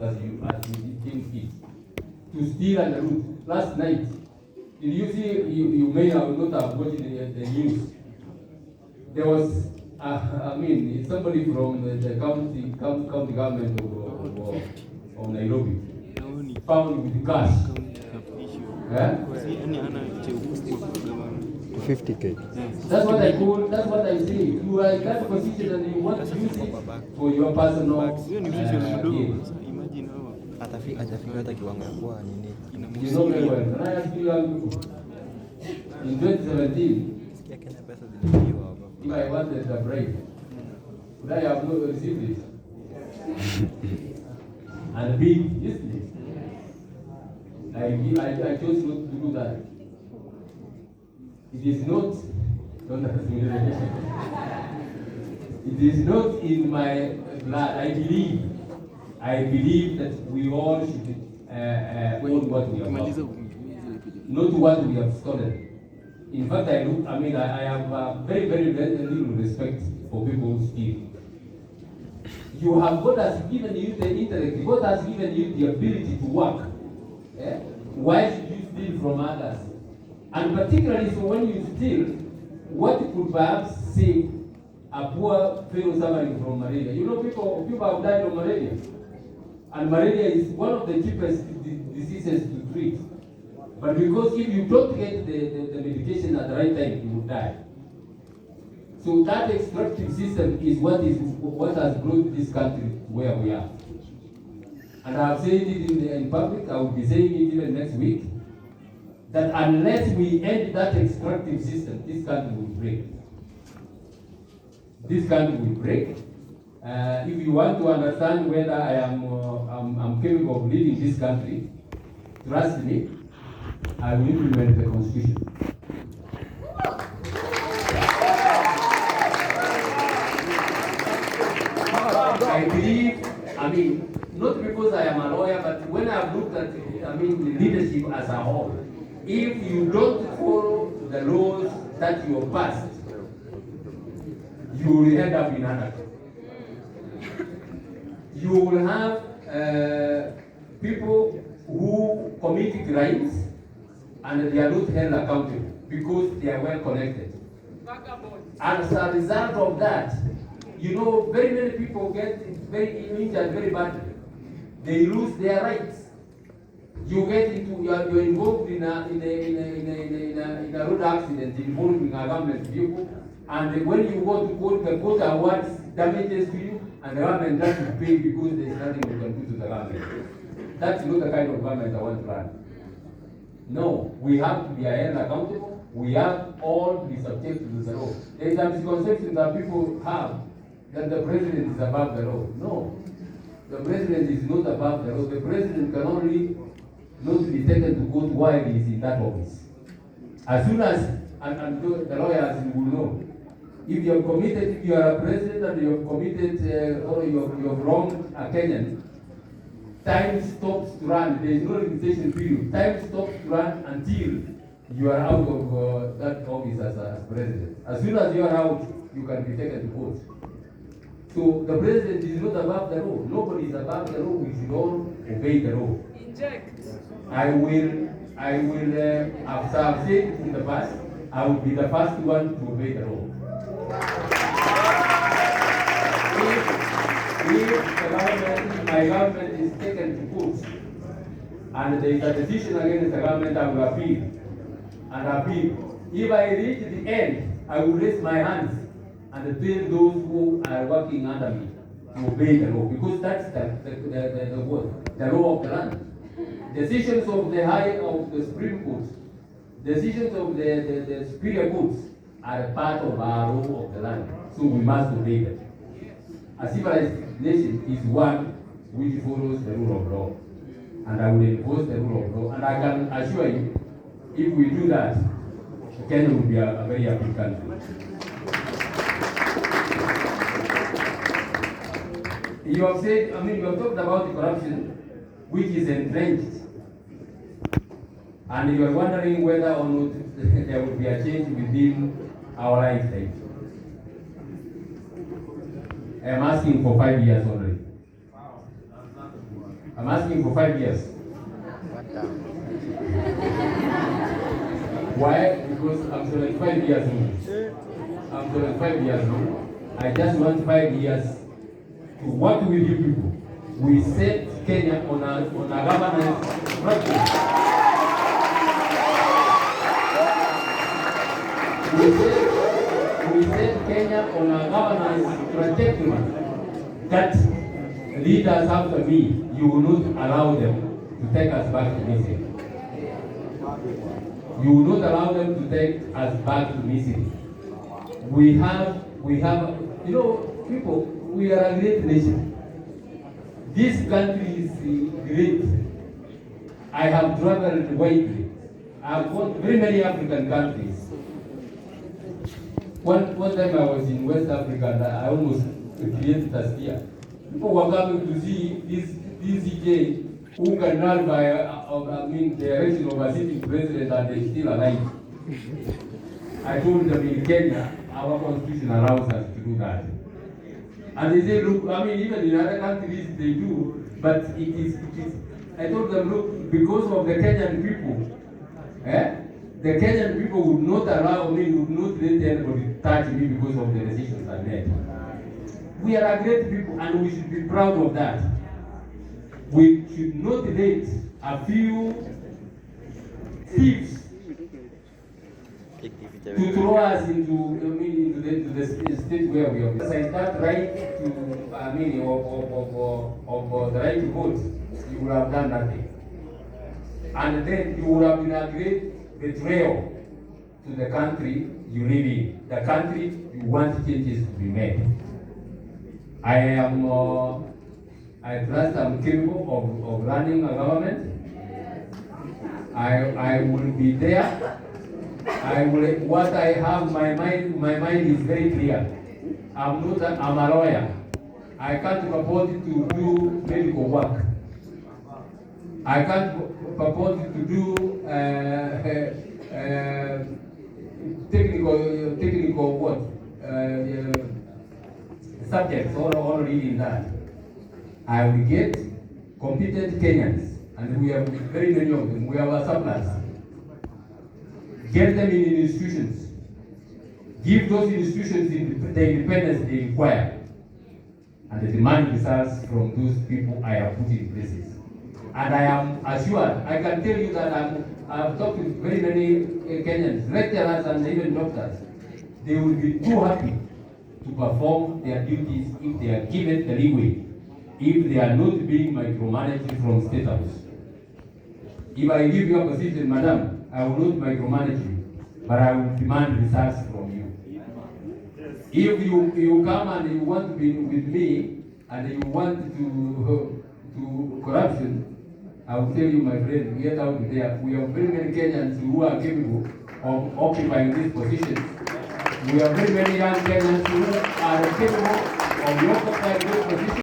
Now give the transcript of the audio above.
as you think it, to steal and loot. Last night, did you see? You may have not have watched the news. There was, somebody from the county government of Nairobi found with cash. 50K. That's what I call. That's what I say. You are in that position and you want to use it for your personal gain. Hajafika hata kiwango ya kuwa nini. You know very well. Can I ask you in 2017, if I wanted a break, would I have not received it? And big yesterday, I chose not to do that. It is not. Don't ask me. It is not in my blood. I believe that we all should own what we have got, not what we have stolen. In fact, I have very, very, very little respect for people who steal. God has given you the intellect. God has given you the ability to work. Why should you steal from others? And particularly so when you steal, what could perhaps save a poor fellow suffering from malaria? You know, people have died of malaria. And malaria is one of the cheapest diseases to treat. But because if you don't get the medication at the right time, you will die. So that extractive system is what has brought this country where we are. And I have said it in public, I will be saying it even next week, that unless we end that extractive system, this country will break. This country will break. If you want to understand whether I am capable of leading this country, trust me, I will implement the Constitution. I believe, not because I am a lawyer, but when I have looked at, the leadership as a whole, if you don't follow the laws that you have passed, you will end up in anarchy. You will have people who commit crimes and they are not held accountable because they are well connected. As a result of that, very many people get very injured very badly. They lose their rights. You're involved in a road accident involving a government vehicle, and when you go to court, the court awards damages to you, and the government doesn't pay because there's nothing you can do to the government. That's not the kind of government I want to run. No, we have to be held accountable. We have all to be subject to the law. There is a misconception that people have that the president is above the law. No, the president is not above the law. The president can only not be taken to court while he is in that office. As soon as, and the lawyers will know, if you are a president and you have committed or you have wronged a Kenyan, time stops to run. There is no limitation period. Time stops to run until you are out of that office as president. As soon as you are out, you can be taken to court. So the president is not above the law. Nobody is above the law. We should all obey the law. Inject. I will, as I have said in the past, I will be the first one to obey the law. If my government is taken to court and there is a decision against the government, I will appeal. And appeal. If I reach the end, I will raise my hands and tell those who are working under me to obey the law, because that's the law of the land. Decisions of the Supreme Court, decisions of the superior courts are part of our law of the land, so we must obey them. A civilized nation is one which follows the rule of law, and I will enforce the rule of law. And I can assure you, if we do that, Kenya will be a very happy country. You have said, you have talked about the corruption which is entrenched, and you are wondering whether or not there will be a change within our lifetime. I am asking for 5 years already. I'm asking for 5 years. Why? Because I'm 75 years old. I'm 75 years old. I just want 5 years to work with you people. We set Kenya on a governance structure. We set Kenya on a governance trajectory that leaders after me, you will not allow them to take us back to Misiri. You will not allow them to take us back to Misiri. We have, you know, people, we are a great nation. This country is great. I have traveled widely. I have gone to very many African countries. One time I was in West Africa and I almost created a sphere. People were coming to see this EJ who can run by, the election of a sitting president and they still alive. I told them in Kenya, our constitution allows us to do that. And they say, look, even in other countries they do, but it is. I told them, look, because of the Kenyan people, the Kenyan people would not allow me, would not let anybody touch me because of the decisions I made. We are a great people and we should be proud of that. We should not let a few thieves to throw us into the state where we are. As I start right to, of the right to vote, you would have done nothing. And then you would have been a great betrayal to the country you live in, the country you want changes to be made. I trust I'm capable of running a government. I will be there. What I have, my mind is very clear. I'm a lawyer. I can't purport to do medical work. I can't purport to do technical what? Subjects, all reading that. I will get competent Kenyans, and we have very many of them. We have a surplus. Get them in institutions. Give those institutions the independence they require. And demand results from those people I have put in places. And I am assured, I can tell you that I have talked with very many Kenyans, lecturers and even doctors. They will be too happy to perform their duties if they are given the leeway, if they are not being micromanaged from State House. If I give you a position, madam, I will not micromanage you, but I will demand results from you. If you come and you want to be with me and you want to corruption, I will tell you, my friend, get out there. We have very many Kenyans who are capable of occupying these positions. We have very many young Kenyans who are capable of occupying these positions.